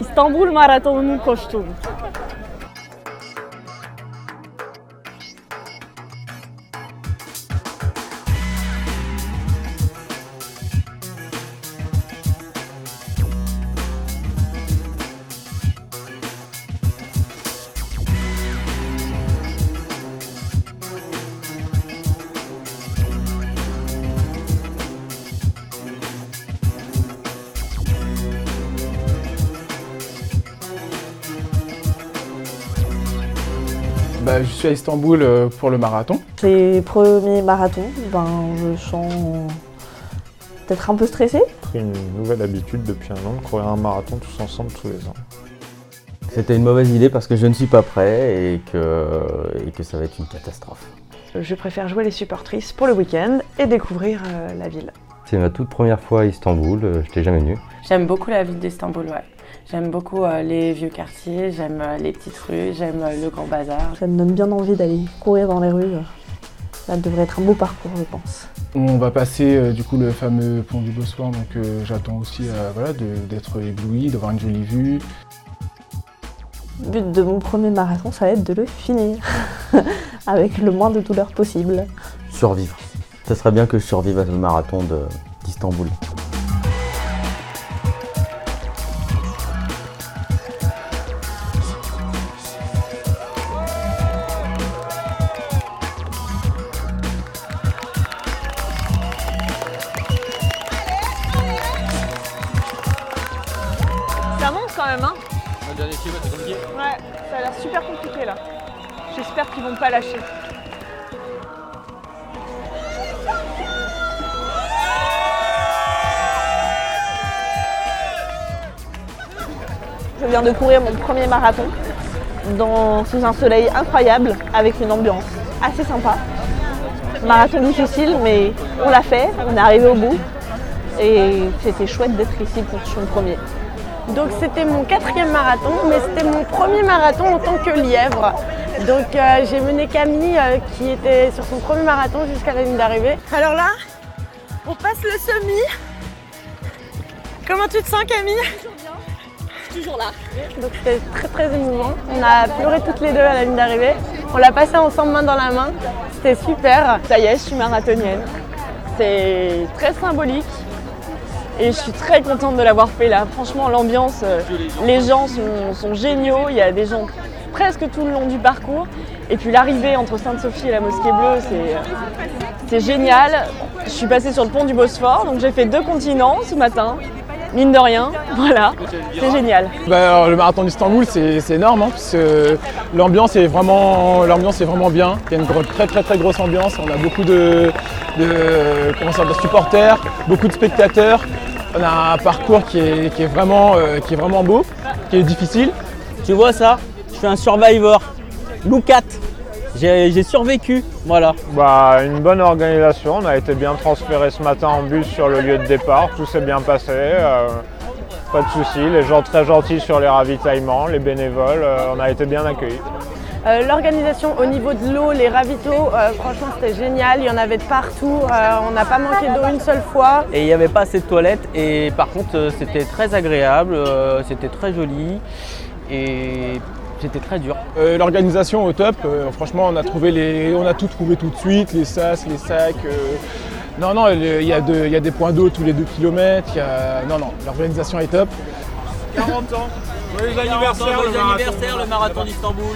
İstanbul Maratonu'nu koştum. Je suis à Istanbul pour le marathon. C'est premier marathon, je sens peut-être un peu stressée. J'ai pris une nouvelle habitude depuis un an de courir un marathon tous ensemble tous les ans. C'était une mauvaise idée parce que je ne suis pas prêt et que ça va être une catastrophe. Je préfère jouer les supportrices pour le week-end et découvrir la ville. C'est ma toute première fois à Istanbul, je n'étais jamais venu. J'aime beaucoup la ville d'Istanbul, ouais. J'aime beaucoup les vieux quartiers, j'aime les petites rues, j'aime le grand bazar. Ça me donne bien envie d'aller courir dans les rues. Ça devrait être un beau parcours, je pense. On va passer du coup le fameux pont du Bosphore, donc j'attends aussi d'être ébloui, d'avoir une jolie vue. Le but de mon premier marathon, ça va être de le finir, avec le moins de douleur possible. Survivre. Ça serait bien que je survive à ce marathon d'Istanbul. Ça monte quand même, hein? Le dernier kilomètre, c'est compliqué. Ouais, ça a l'air super compliqué là. J'espère qu'ils vont pas lâcher. Je viens de courir mon premier marathon sous un soleil incroyable avec une ambiance assez sympa. Marathon difficile mais on l'a fait, on est arrivé au bout et c'était chouette d'être ici pour son premier. Donc c'était mon 4e marathon, mais c'était mon premier marathon en tant que lièvre. Donc j'ai mené Camille qui était sur son premier marathon jusqu'à la ligne d'arrivée. Alors là, on passe le semi. Comment tu te sens, Camille? Toujours là. Donc c'était très très émouvant. On a pleuré toutes les deux à la ligne d'arrivée. On l'a passé ensemble main dans la main. C'était super. Ça y est, je suis marathonienne. C'est très symbolique et je suis très contente de l'avoir fait là. Franchement, l'ambiance, les gens sont géniaux. Il y a des gens presque tout le long du parcours. Et puis l'arrivée entre Sainte-Sophie et la Mosquée Bleue, c'est génial. Je suis passée sur le pont du Bosphore, donc j'ai fait 2 continents ce matin. Mine de rien, voilà, c'est génial. Alors, le marathon d'Istanbul, c'est énorme, hein, parce que l'ambiance est vraiment bien. Il y a une très grosse ambiance. On a beaucoup de supporters, beaucoup de spectateurs. On a un parcours qui est vraiment beau, qui est difficile. Tu vois ça? Je fais un survivor. Look at. J'ai survécu, voilà. Une bonne organisation, on a été bien transféré ce matin en bus sur le lieu de départ, tout s'est bien passé, pas de soucis, les gens très gentils sur les ravitaillements, les bénévoles, on a été bien accueillis. L'organisation au niveau de l'eau, les ravitaux, franchement c'était génial, il y en avait de partout, on n'a pas manqué d'eau une seule fois. Et il n'y avait pas assez de toilettes et par contre c'était très agréable, c'était très joli et c'était très dur. L'organisation au top, franchement on a tout trouvé tout de suite, les sas, les sacs. Non, il y a des points d'eau tous les 2 km, l'organisation est top. 40 ans, joyeux anniversaire, le marathon d'Istanbul.